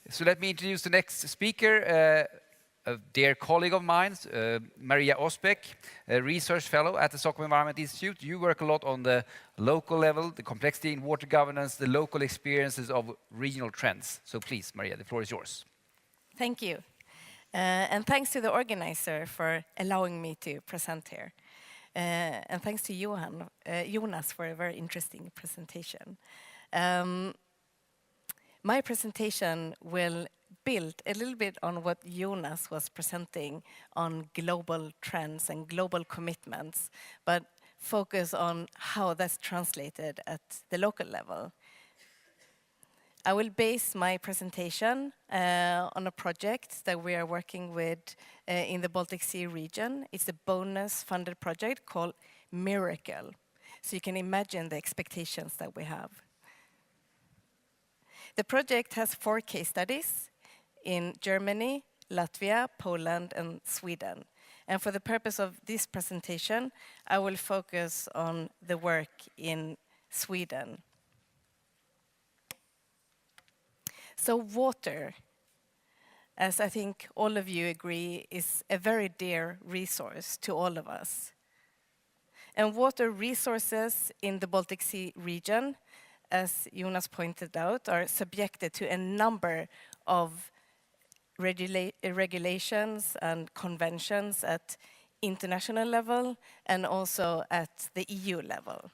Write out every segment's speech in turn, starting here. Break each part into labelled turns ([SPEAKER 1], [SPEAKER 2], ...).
[SPEAKER 1] So let me introduce the next speaker, a dear colleague of mine, Maria Osbeck, a research fellow at the Stockholm Environment Institute. You work a lot on the local level, the complexity in water governance, the local experiences of regional trends. So please, Maria, the floor is yours.
[SPEAKER 2] Thank you. And thanks to the organizer for allowing me to present here. And thanks to Jonas for a very interesting presentation. My presentation will build a little bit on what Jonas was presenting on global trends and global commitments, but focus on how that's translated at the local level. I will base my presentation on a project that we are working with in the Baltic Sea region. It's a bonus-funded project called Miracle. So you can imagine the expectations that we have. The project has 4 case studies in Germany, Latvia, Poland, and Sweden. And for the purpose of this presentation, I will focus on the work in Sweden. So water, as I think all of you agree, is a very dear resource to all of us. And water resources in the Baltic Sea region, as Jonas pointed out, are subjected to a number of regulations and conventions at international level and also at the EU level.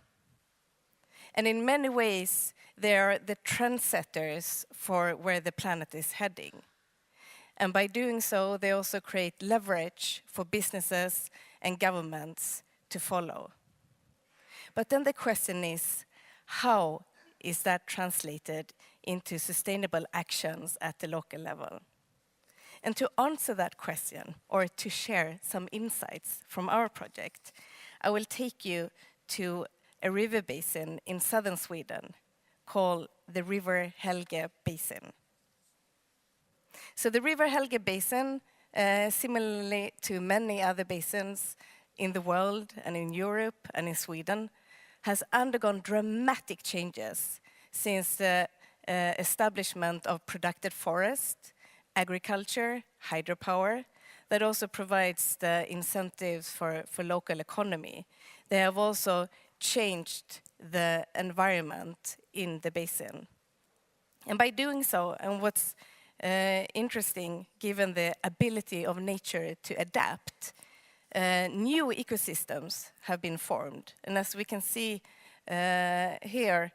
[SPEAKER 2] And in many ways, they are the trendsetters for where the planet is heading. And by doing so, they also create leverage for businesses and governments to follow. But then the question is, how is that translated into sustainable actions at the local level? And to answer that question, or to share some insights from our project, I will take you to a river basin in southern Sweden called the River Helge Basin. So the River Helge Basin, similarly to many other basins in the world and in Europe and in Sweden, has undergone dramatic changes since the establishment of productive forest, agriculture, hydropower, that also provides the incentives for local economy. They have also changed the environment in the basin. And by doing so, and what's interesting, given the ability of nature to adapt, new ecosystems have been formed. And as we can see here,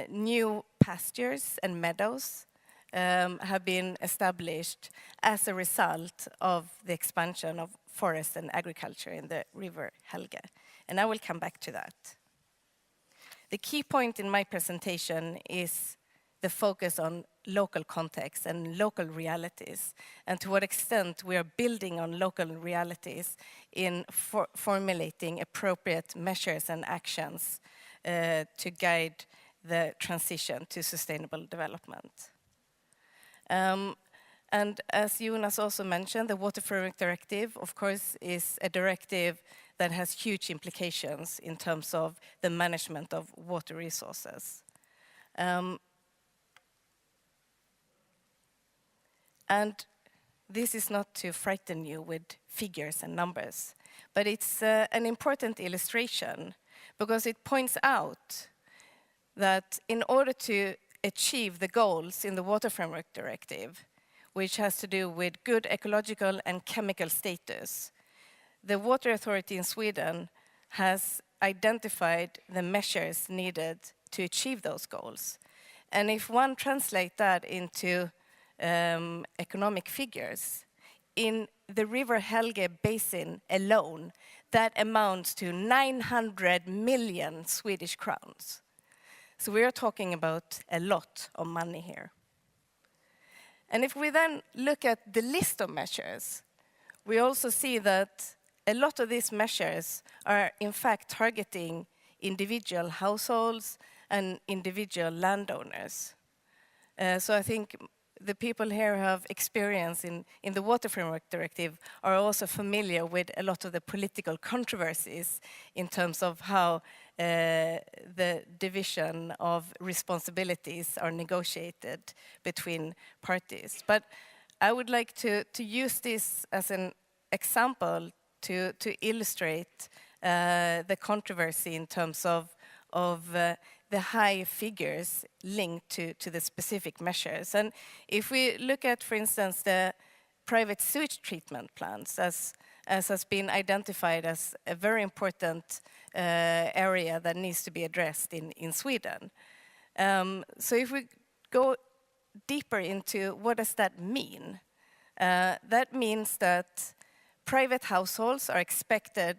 [SPEAKER 2] new pastures and meadows have been established as a result of the expansion of forest and agriculture in the River Helge. And I will come back to that. The key point in my presentation is the focus on local context and local realities, and to what extent we are building on local realities in formulating appropriate measures and actions to guide the transition to sustainable development. And as Jonas also mentioned, the Water Framework Directive, of course, is a directive that has huge implications in terms of the management of water resources. And this is not to frighten you with figures and numbers, but it's an important illustration because it points out that in order to achieve the goals in the Water Framework Directive, which has to do with good ecological and chemical status, the Water Authority in Sweden has identified the measures needed to achieve those goals. And if one translates that into economic figures, in the River Helge Basin alone, that amounts to 900 million Swedish crowns. So we are talking about a lot of money here. And if we then look at the list of measures, we also see that a lot of these measures are in fact targeting individual households and individual landowners. So I think the people here who have experience in the Water Framework Directive are also familiar with a lot of the political controversies in terms of how the division of responsibilities are negotiated between parties. But I would like to use this as an example to illustrate the controversy in terms of the high figures linked to the specific measures. And if we look at, for instance, the private sewage treatment plants, as has been identified as a very important area that needs to be addressed in Sweden. So if we go deeper into what does that mean? That means that private households are expected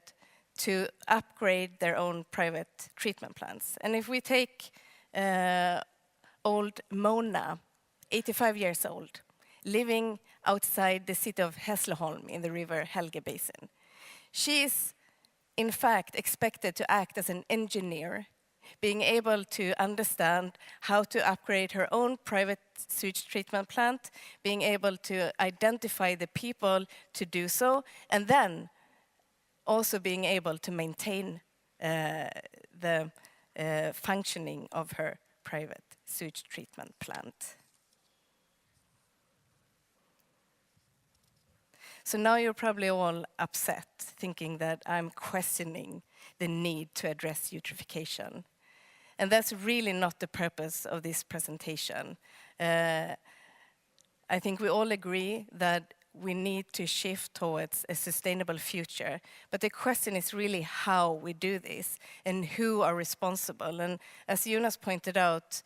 [SPEAKER 2] to upgrade their own private treatment plants. And if we take old Mona, 85 years old, living outside the city of Hässleholm in the river Helge basin, she is in fact expected to act as an engineer, being able to understand how to upgrade her own private sewage treatment plant, being able to identify the people to do so, and then also being able to maintain the functioning of her private sewage treatment plant. So now you're probably all upset, thinking that I'm questioning the need to address eutrophication. And that's really not the purpose of this presentation. I think we all agree that we need to shift towards a sustainable future. But the question is really how we do this and who are responsible. And as Jonas pointed out,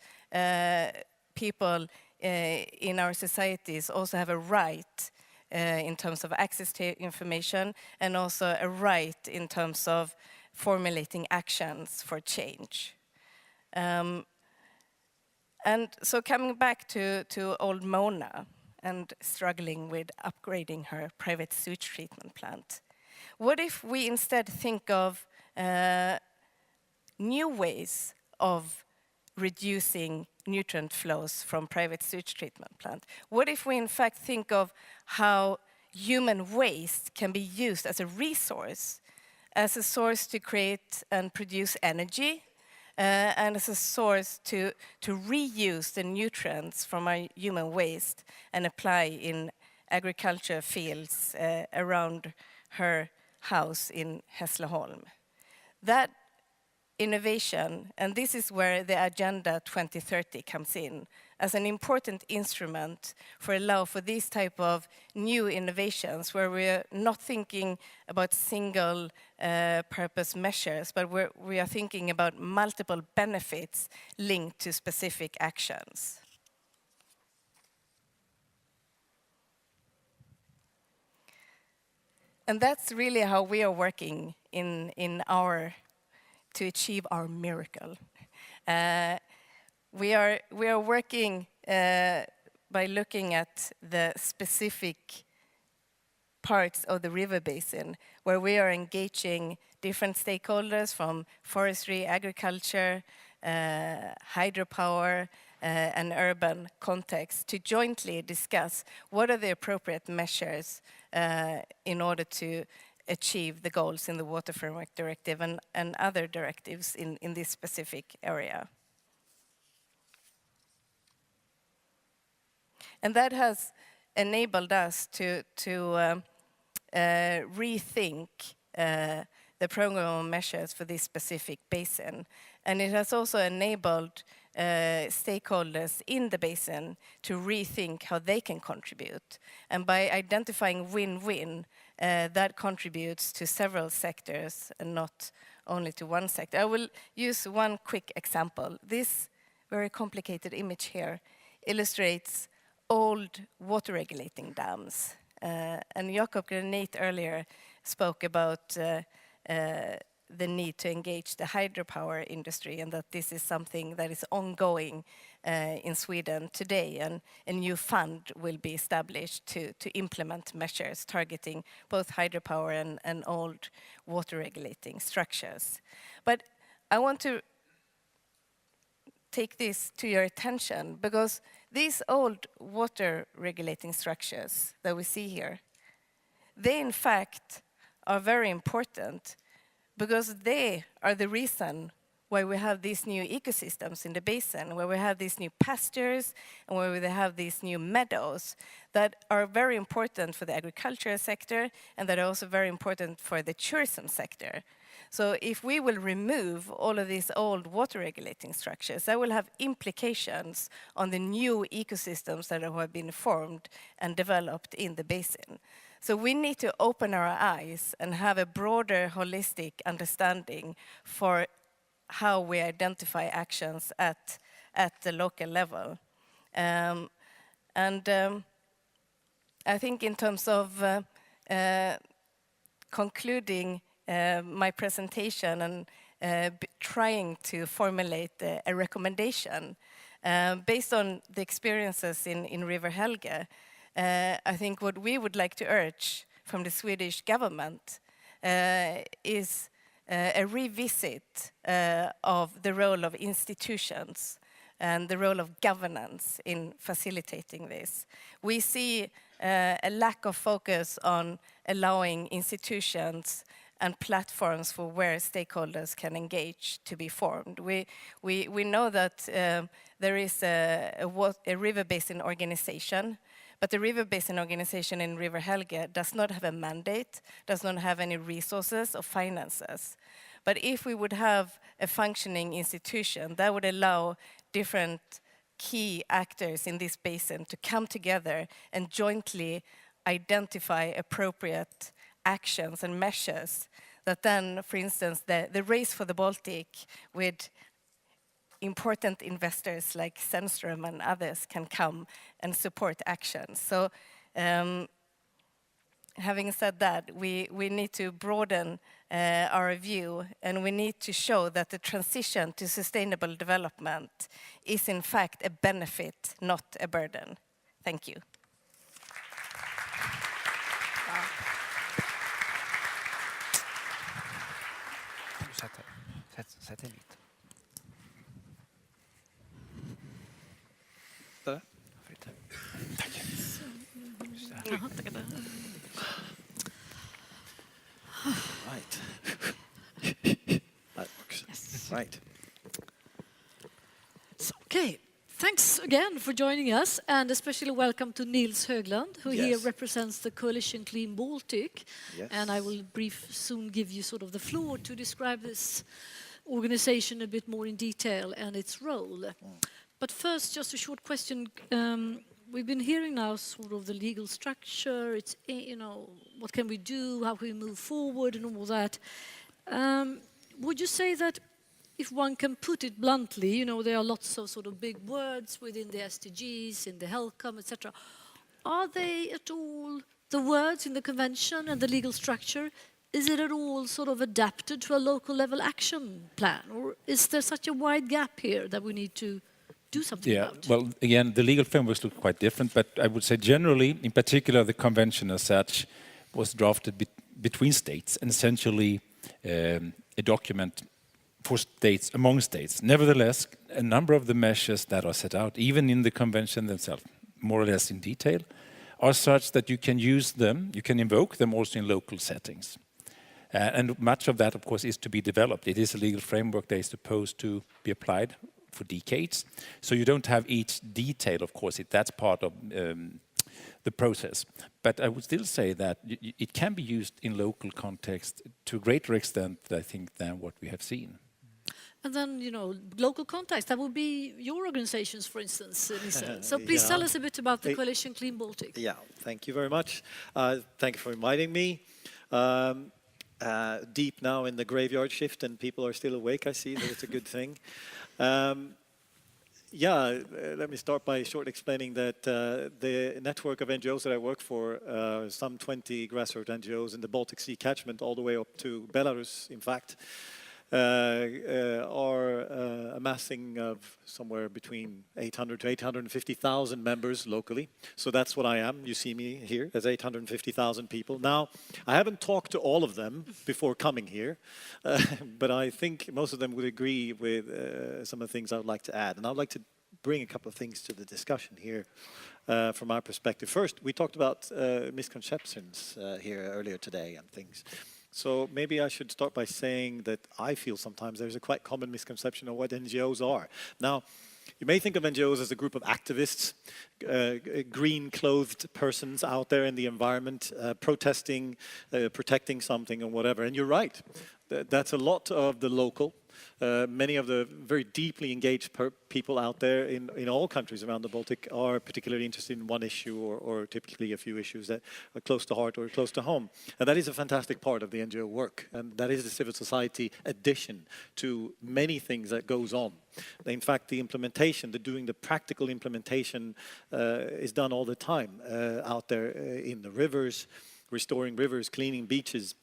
[SPEAKER 2] people in our societies also have a right in terms of access to information and also a right in terms of formulating actions for change. And so coming back to old Mona, and struggling with upgrading her private sewage treatment plant. What if we instead think of new ways of reducing nutrient flows from private sewage treatment plant? What if we in fact think of how human waste can be used as a source to create and produce energy, and as a source to reuse the nutrients from our human waste and apply in agriculture fields around her house in Hässleholm. That innovation, and this is where the Agenda 2030 comes in, as an important instrument for allow for these type of new innovations where we're not thinking about single purpose measures, but we are thinking about multiple benefits linked to specific actions. And that's really how we are working to achieve our miracle. We are working by looking at the specific parts of the river basin where we are engaging different stakeholders from forestry, agriculture, hydropower, and urban context to jointly discuss what are the appropriate measures in order to achieve the goals in the Water Framework Directive and other directives in this specific area. And that has enabled us to rethink the program of measures for this specific basin. And it has also enabled stakeholders in the basin to rethink how they can contribute. And by identifying win-win, that contributes to several sectors and not only to one sector. I will use one quick example. This very complicated image here illustrates old water regulating dams. And Jakob Granit earlier spoke about the need to engage the hydropower industry and that this is something that is ongoing in Sweden today, and a new fund will be established to implement measures targeting both hydropower and old water regulating structures. But I want to take this to your attention because these old water regulating structures that we see here, they in fact are very important because they are the reason why we have these new ecosystems in the basin, where we have these new pastures and where we have these new meadows that are very important for the agricultural sector and that are also very important for the tourism sector. So if we will remove all of these old water regulating structures, that will have implications on the new ecosystems that have been formed and developed in the basin. So we need to open our eyes and have a broader holistic understanding for how we identify actions at the local level. I think in terms of concluding my presentation and trying to formulate a recommendation based on the experiences in River Helge, I think what we would like to urge from the Swedish government is a revisit of the role of institutions and the role of governance in facilitating this. We see a lack of focus on allowing institutions and platforms for where stakeholders can engage to be formed. We know that there is a river basin organization, but the river basin organization in River Helge does not have a mandate, does not have any resources or finances. But if we would have a functioning institution, that would allow different key actors in this basin to come together and jointly identify appropriate actions and measures that then, for instance, the race for the Baltic with important investors like Sennström and others can come and support actions. So having said that, we need to broaden our view, and we need to show that the transition to sustainable development is in fact a benefit, not a burden. Thank you.
[SPEAKER 1] Sätt dig lite.
[SPEAKER 3] Där.
[SPEAKER 1] Tack.
[SPEAKER 4] Jaha, tackar.
[SPEAKER 3] Right. That works.
[SPEAKER 4] Yes.
[SPEAKER 3] Right.
[SPEAKER 4] So, okay. Thanks again for joining us, and especially welcome to Nils Höglund, who here
[SPEAKER 3] Yes.
[SPEAKER 4] represents the coalition Clean Baltic.
[SPEAKER 3] Yes.
[SPEAKER 4] And I will soon give you sort of the floor to describe this organization a bit more in detail and its role. But first, just a short question. We've been hearing now sort of the legal structure. It's, what can we do? How can we move forward and all that? Would you say that, if one can put it bluntly, there are lots of sort of big words within the SDGs, in the HELCOM, etc. Are they at all, the words in the convention and the legal structure, is it at all sort of adapted to a local level action plan? Or is there such a wide gap here that we need to do something about?
[SPEAKER 5] Well, again, the legal frameworks look quite different, but I would say generally, in particular, the convention as such was drafted between states and essentially a document for states, among states. Nevertheless, a number of the measures that are set out, even in the convention themselves, more or less in detail, are such that you can use them, you can invoke them also in local settings. And much of that, of course, is to be developed. It is a legal framework that is supposed to be applied for decades. So you don't have each detail, of course, that's part of the process. But I would still say that it can be used in local context to a greater extent, I think, than what we have seen.
[SPEAKER 4] And then, local context, that would be your organizations, for instance, Nils. So please tell us a bit about the Coalition Clean Baltic.
[SPEAKER 3] Yeah, thank you very much. Thank you for inviting me. Deep now in the graveyard shift and people are still awake, I see that it's a good thing. Let me start by short explaining that the network of NGOs that I work for, some 20 grassroots NGOs in the Baltic Sea catchment all the way up to Belarus, in fact, are amassing of somewhere between 800 to 850,000 members locally. So that's what I am. You see me here as 850,000 people. Now, I haven't talked to all of them before coming here, but I think most of them would agree with some of the things I would like to add. And I would like to bring a couple of things to the discussion here from our perspective. First, we talked about misconceptions here earlier today and things. So maybe I should start by saying that I feel sometimes there's a quite common misconception of what NGOs are. Now, you may think of NGOs as a group of activists, green-clothed persons out there in the environment, protesting, protecting something or whatever. And you're right, that's a lot of the local. Many of the very deeply engaged people out there in all countries around the Baltic are particularly interested in one issue or typically a few issues that are close to heart or close to home. And that is a fantastic part of the NGO work. And that is the civil society addition to many things that goes on. In fact, the implementation, the practical implementation is done all the time out there in the rivers, restoring rivers, cleaning beaches,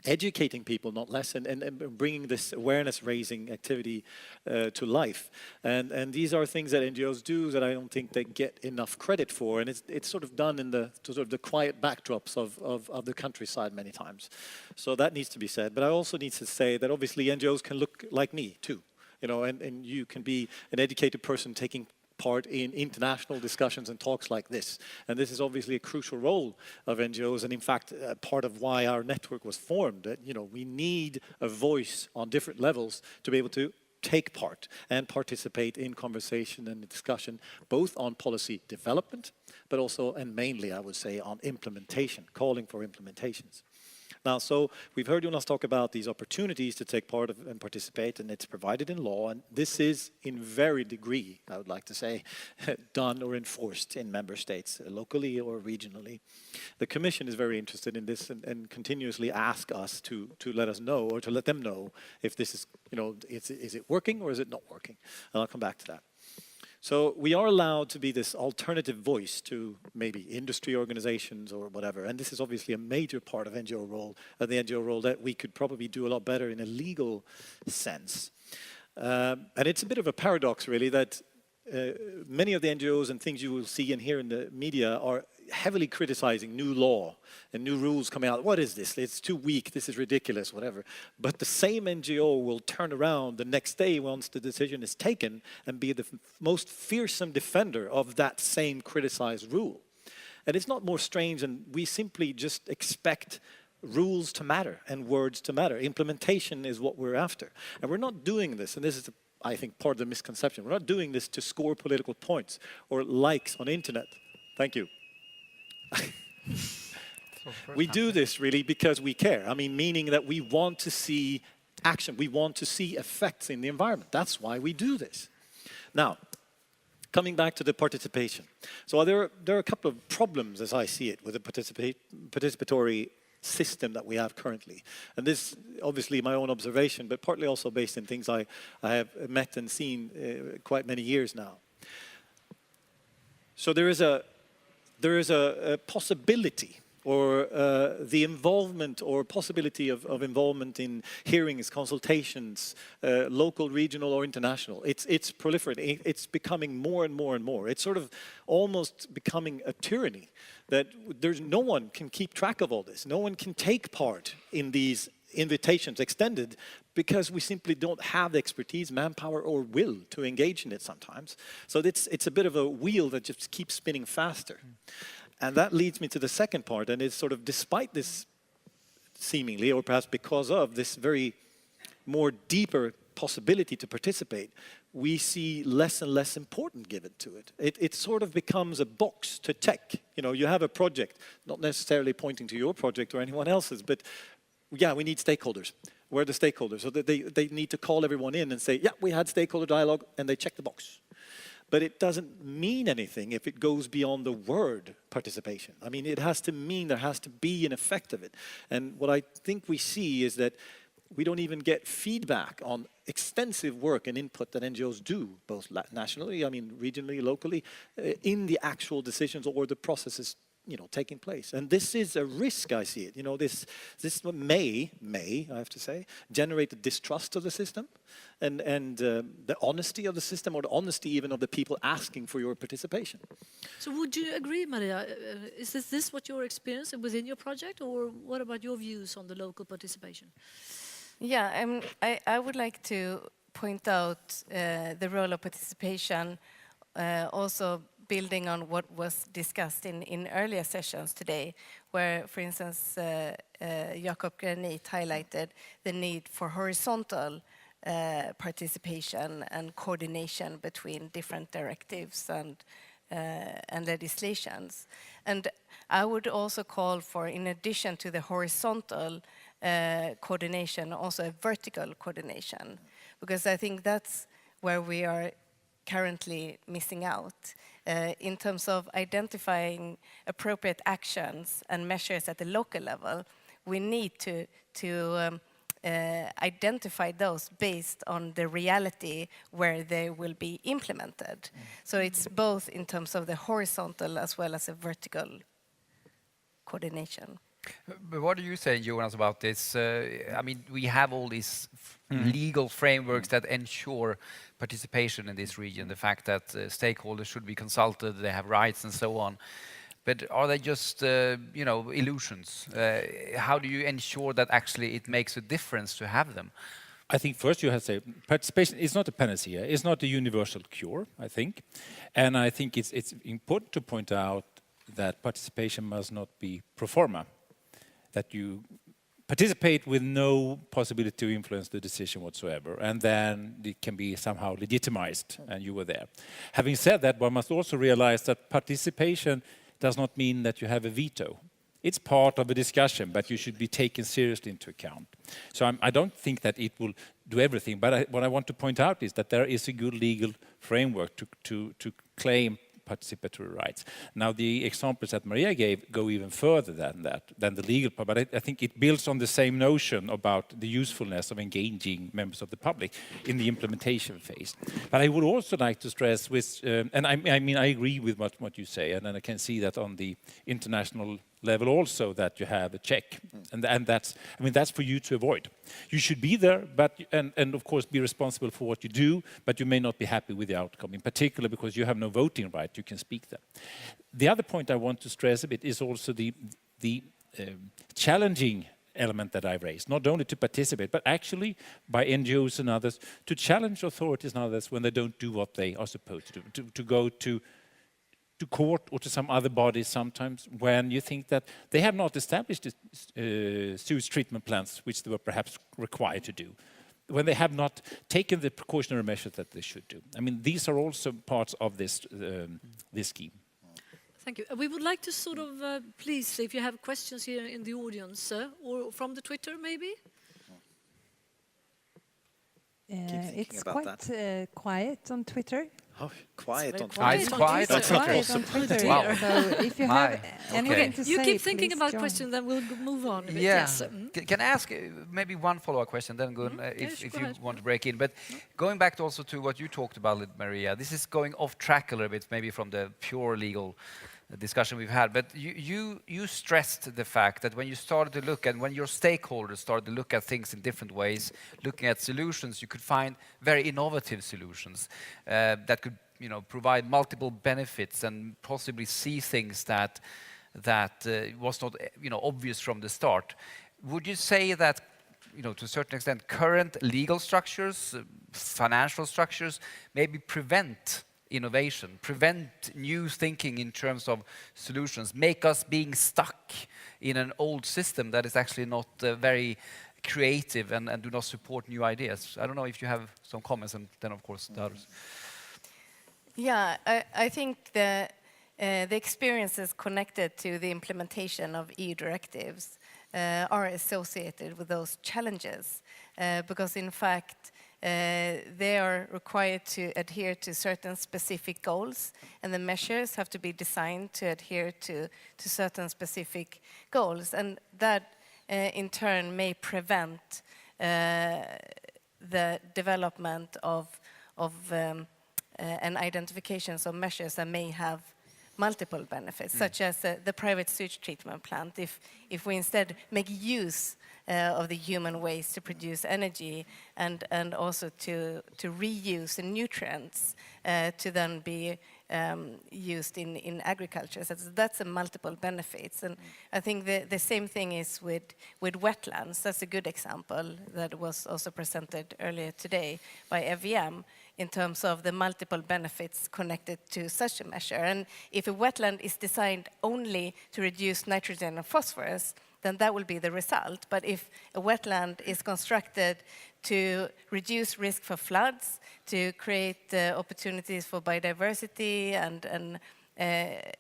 [SPEAKER 3] educating people, not less, and bringing this awareness-raising activity to life. And these are things that NGOs do that I don't think they get enough credit for. And it's sort of done in the sort of the quiet backdrops of the countryside many times. So that needs to be said. But I also need to say that obviously NGOs can look like me too. You know, and you can be an educated person taking part in international discussions and talks like this. And this is obviously a crucial role of NGOs, and in fact, part of why our network was formed. That, you know, we need a voice on different levels to be able to take part and participate in conversation and discussion, both on policy development, but also, and mainly, I would say, on implementation, calling for implementations. Now, so we've heard Jonas talk about these opportunities to take part of and participate, and it's provided in law, and this is in very degree, I would like to say, done or enforced in member states, locally or regionally. The Commission is very interested in this and continuously ask us to let us know, or to let them know if this is, you know, is it working or is it not working? And I'll come back to that. So we are allowed to be this alternative voice to maybe industry organizations or whatever. And this is obviously a major part of the NGO role that we could probably do a lot better in a legal sense. And it's a bit of a paradox, really, that many of the NGOs and things you will see and hear in the media are heavily criticizing new law and new rules coming out. What is this? It's too weak. This is ridiculous, whatever. But the same NGO will turn around the next day once the decision is taken and be the most fearsome defender of that same criticized rule. And it's not more strange than we simply just expect rules to matter and words to matter. Implementation is what we're after. And we're not doing this, and this is I think part of the misconception. We're not doing this to score political points or likes on the internet. Thank you. We do this really because we care. I mean, meaning that we want to see action. We want to see effects in the environment. That's why we do this. Now, coming back to the participation. So there are a couple of problems, as I see it, with the participatory system that we have currently. And this, obviously, my own observation, but partly also based in things I have met and seen quite many years now. So there is a possibility, or the involvement or possibility of involvement in hearings, consultations, local, regional, or international. It's proliferating. It's becoming more and more and more. It's sort of almost becoming a tyranny that no one can keep track of all this. No one can take part in these invitations extended because we simply don't have the expertise, manpower, or will to engage in it sometimes. So it's a bit of a wheel that just keeps spinning faster. And that leads me to the second part, and it's sort of despite this seemingly, or perhaps because of this very more deeper possibility to participate, we see less and less importance given to it. It sort of becomes a box to check. You know, you have a project, not necessarily pointing to your project or anyone else's, but yeah, we need stakeholders. Where are the stakeholders? So that they need to call everyone in and say, yeah, we had stakeholder dialogue, and they check the box. But it doesn't mean anything if it goes beyond the word participation. I mean, it has to mean there has to be an effect of it. And what I think we see is that we don't even get feedback on extensive work and input that NGOs do, both nationally, I mean, regionally, locally, in the actual decisions or the processes, you know, taking place. And this is a risk, I see it. You know, this may, I have to say, generate the distrust of the system and the honesty of the system, or the honesty even of the people asking for your participation.
[SPEAKER 4] So would you agree, Maria? Is this what you're experiencing within your project, or what about your views on the local participation?
[SPEAKER 2] Yeah, I would like to point out the role of participation also building on what was discussed in earlier sessions today, where, for instance, Jakob Granit highlighted the need for horizontal participation and coordination between different directives and legislations. And I would also call for, in addition to the horizontal coordination, also a vertical coordination, because I think that's where we are currently missing out in terms of identifying appropriate actions and measures at the local level. We need to identify those based on the reality where they will be implemented. So it's both in terms of the horizontal as well as a vertical coordination.
[SPEAKER 1] But what do you say, Jonas, about this? I mean, we have all these legal frameworks that ensure participation in this region, the fact that stakeholders should be consulted, they have rights and so on. But are they just, illusions? How do you ensure that actually it makes a difference to have them?
[SPEAKER 5] I think first you have to say participation is not a panacea. It's not a universal cure, I think. And I think it's important to point out that participation must not be pro forma, that you participate with no possibility to influence the decision whatsoever, and then it can be somehow legitimized, and you were there. Having said that, one must also realize that participation does not mean that you have a veto. It's part of a discussion, but you should be taken seriously into account. So I don't think that it will do everything, but what I want to point out is that there is a good legal framework to claim participatory rights. Now, the examples that Maria gave go even further than the legal part, but I think it builds on the same notion about the usefulness of engaging members of the public in the implementation phase. But I would also like to stress, and I mean, I agree with what you say, and I can see that on the international level also, that you have a check, and that's for you to avoid. You should be there, and of course be responsible for what you do, but you may not be happy with the outcome, in particular because you have no voting right. You can speak there. The other point I want to stress a bit is also the challenging element that I raised, not only to participate, but actually by NGOs and others to challenge authorities and others when they don't do what they are supposed to do, to go to court or to some other bodies sometimes when you think that they have not established sewage treatment plants, which they were perhaps required to do, when they have not taken the precautionary measures that they should do. I mean, these are also parts of this scheme.
[SPEAKER 4] Thank you. We would like to sort of, please, if you have questions here in the audience, or from the Twitter maybe?
[SPEAKER 6] It's quite quiet on Twitter.
[SPEAKER 3] Oh, quiet on
[SPEAKER 4] Quiet
[SPEAKER 3] Twitter.
[SPEAKER 4] on
[SPEAKER 1] quiet.
[SPEAKER 4] Twitter.
[SPEAKER 3] That's not
[SPEAKER 6] Quiet
[SPEAKER 3] possible.
[SPEAKER 6] on Twitter.
[SPEAKER 1] Wow.
[SPEAKER 6] So if you have anything to say,
[SPEAKER 4] You keep thinking
[SPEAKER 6] please
[SPEAKER 4] about
[SPEAKER 6] join.
[SPEAKER 4] questions, then we'll move on a bit.
[SPEAKER 1] Yeah.
[SPEAKER 4] Yes.
[SPEAKER 1] Can I ask maybe one follow-up question, then Gun,
[SPEAKER 4] Yes,
[SPEAKER 1] if
[SPEAKER 4] go
[SPEAKER 1] you
[SPEAKER 4] ahead.
[SPEAKER 1] want to break in. But going back to also to what you talked about, Maria, this is going off track a little bit, maybe from the pure legal discussion we've had. But you stressed the fact that when you started to look at, when your stakeholders started to look at things in different ways, looking at solutions, you could find very innovative solutions that could provide multiple benefits and possibly see things that was not obvious from the start. Would you say that to a certain extent current legal structures, financial structures maybe prevent innovation, prevent new thinking in terms of solutions, make us being stuck in an old system that is actually not very creative and do not support new ideas? I don't know if you have some comments, and then of course the others.
[SPEAKER 2] Yeah, I think the experiences connected to the implementation of EU directives are associated with those challenges because in fact they are required to adhere to certain specific goals, and the measures have to be designed to adhere to certain specific goals, and that in turn may prevent the development of and identifications of measures that may have multiple benefits, such as the private sewage treatment plant. If we instead make use of the human waste to produce energy and also to reuse the nutrients to then be used in agriculture. So that's a multiple benefits. And I think the same thing is with wetlands. That's a good example that was also presented earlier today by FVM. in terms of the multiple benefits connected to such a measure. And if a wetland is designed only to reduce nitrogen and phosphorus, then that will be the result. But if a wetland is constructed to reduce risk for floods, to create opportunities for biodiversity and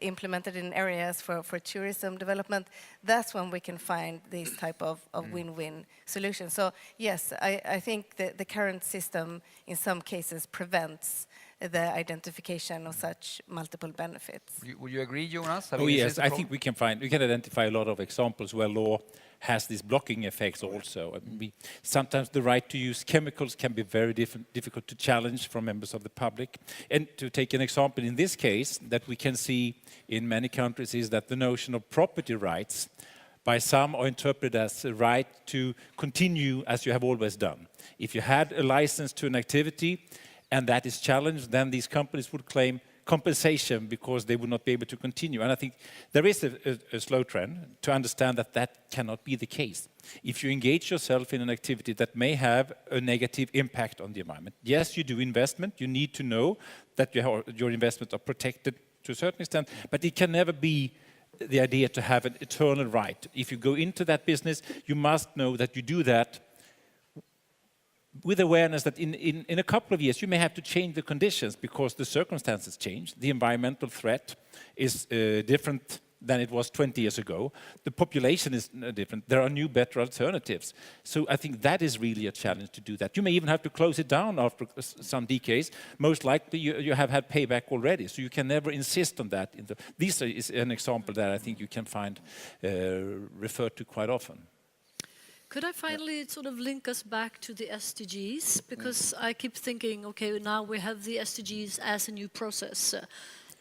[SPEAKER 2] implemented in areas for tourism development, that's when we can find these type of win-win solutions. So yes, I think the current system in some cases prevents the identification of such multiple benefits.
[SPEAKER 1] Would you agree, Jonas?
[SPEAKER 5] Oh yes, I think we can identify a lot of examples where law has these blocking effects also. I mean, sometimes the right to use chemicals can be very difficult to challenge from members of the public. And to take an example in this case, that we can see in many countries is that the notion of property rights by some are interpreted as a right to continue as you have always done. If you had a license to an activity and that is challenged, then these companies would claim compensation because they would not be able to continue. And I think there is a slow trend to understand that that cannot be the case. If you engage yourself in an activity that may have a negative impact on the environment, yes, you do investment, you need to know that your investments are protected to a certain extent, but it can never be the idea to have an eternal right. If you go into that business, you must know that you do that with awareness that in a couple of years you may have to change the conditions because the circumstances change. The environmental threat is different than it was 20 years ago. The population is different. There are new, better alternatives. So I think that is really a challenge to do that. You may even have to close it down after some decades. Most likely you have had payback already, so you can never insist on that. This is an example that I think you can find referred to quite often.
[SPEAKER 4] Could I finally sort of link us back to the SDGs? Because I keep thinking, okay, now we have the SDGs as a new process.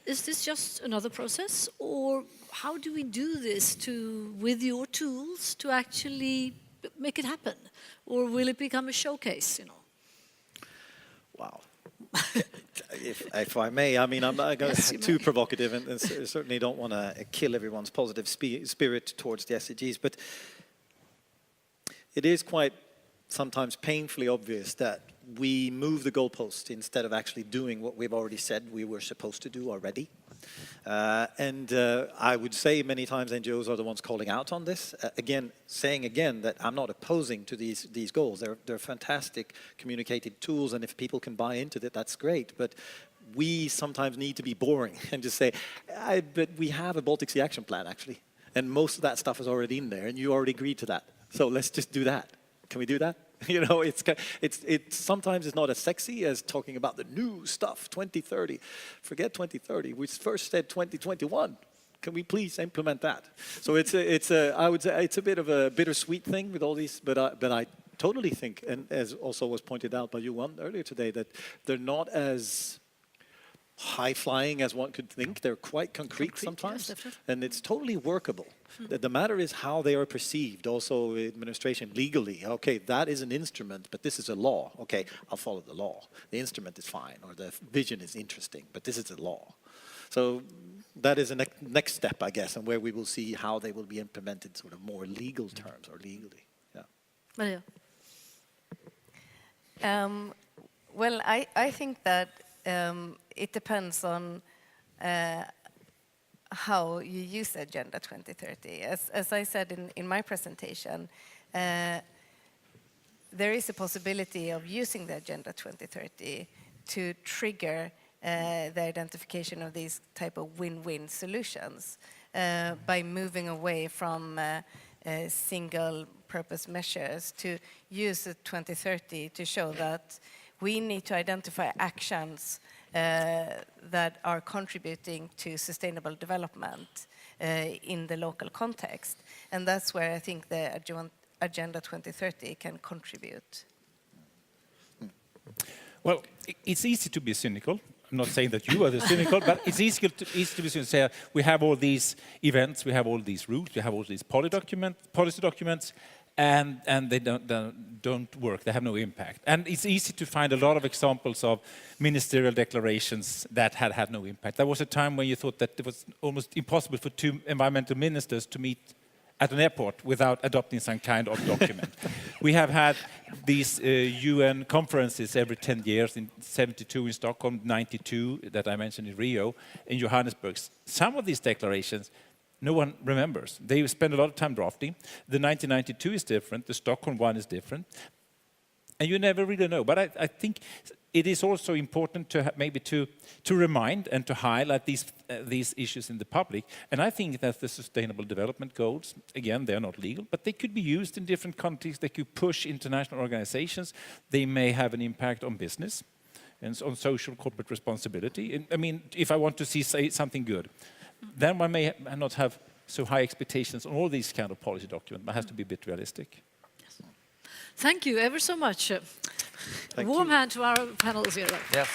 [SPEAKER 4] Is this just another process? Or how do we do this with your tools to actually make it happen? Or will it become a showcase, you know?
[SPEAKER 3] Wow. if I may, I mean, I'm not going to too provocative and certainly don't want to kill everyone's positive spirit towards the SDGs, but it is quite sometimes painfully obvious that we move the goalpost instead of actually doing what we've already said we were supposed to do already. And I would say many times NGOs are the ones calling out on this. Saying again that I'm not opposing to these goals. They're fantastic communicated tools, and if people can buy into it, that's great. But we sometimes need to be boring and just say, but we have a Baltic Sea Action Plan, actually. And most of that stuff is already in there, and you already agreed to that. So let's just do that. Can we do that? You know, it's sometimes it's not as sexy as talking about the new stuff, 2030. Forget 2030. We first said 2021. Can we please implement that? So I would say it's a bit of a bittersweet thing with all these, but I totally think, and as also was pointed out by Johan earlier today, that they're not as high-flying as one could think. They're quite concrete sometimes, yes, and it's totally workable. The matter is how they are perceived, also administration legally. Okay, that is an instrument, but this is a law. Okay, I'll follow the law. The instrument is fine, or the vision is interesting, but this is a law. So that is a next step, I guess, and where we will see how they will be implemented sort of more legal terms or legally. Yeah.
[SPEAKER 4] Maria.
[SPEAKER 2] Well, I think that it depends on how you use Agenda 2030. As I said in my presentation, there is a possibility of using the Agenda 2030 to trigger the identification of these type of win-win solutions by moving away from single-purpose measures to use the 2030 to show that we need to identify actions that are contributing to sustainable development in the local context. And that's where I think the Agenda 2030 can contribute.
[SPEAKER 5] Well, it's easy to be cynical. I'm not saying that you are the cynical, but it's easy to be cynical. Say, we have all these events, we have all these rules, we have all these policy documents, and they don't work. They have no impact. And it's easy to find a lot of examples of ministerial declarations that had no impact. There was a time when you thought that it was almost impossible for two environmental ministers to meet at an airport without adopting some kind of document. We have had these UN conferences every 10 years, in 72 in Stockholm, 92 that I mentioned in Rio, in Johannesburg. Some of these declarations no one remembers. They spend a lot of time drafting. The 1992 is different, the Stockholm one is different, and you never really know. But I think it is also important to maybe to remind and to highlight these issues in the public. And I think that the Sustainable Development Goals, again, they are not legal, but they could be used in different countries. They could push international organizations. They may have an impact on business and on social corporate responsibility. And, I mean, if I want to say something good, then one may not have so high expectations on all these kind of policy documents, but has to be a bit realistic.
[SPEAKER 4] Yes. Thank you ever so much. A warm hand to our panels here.
[SPEAKER 1] Yes.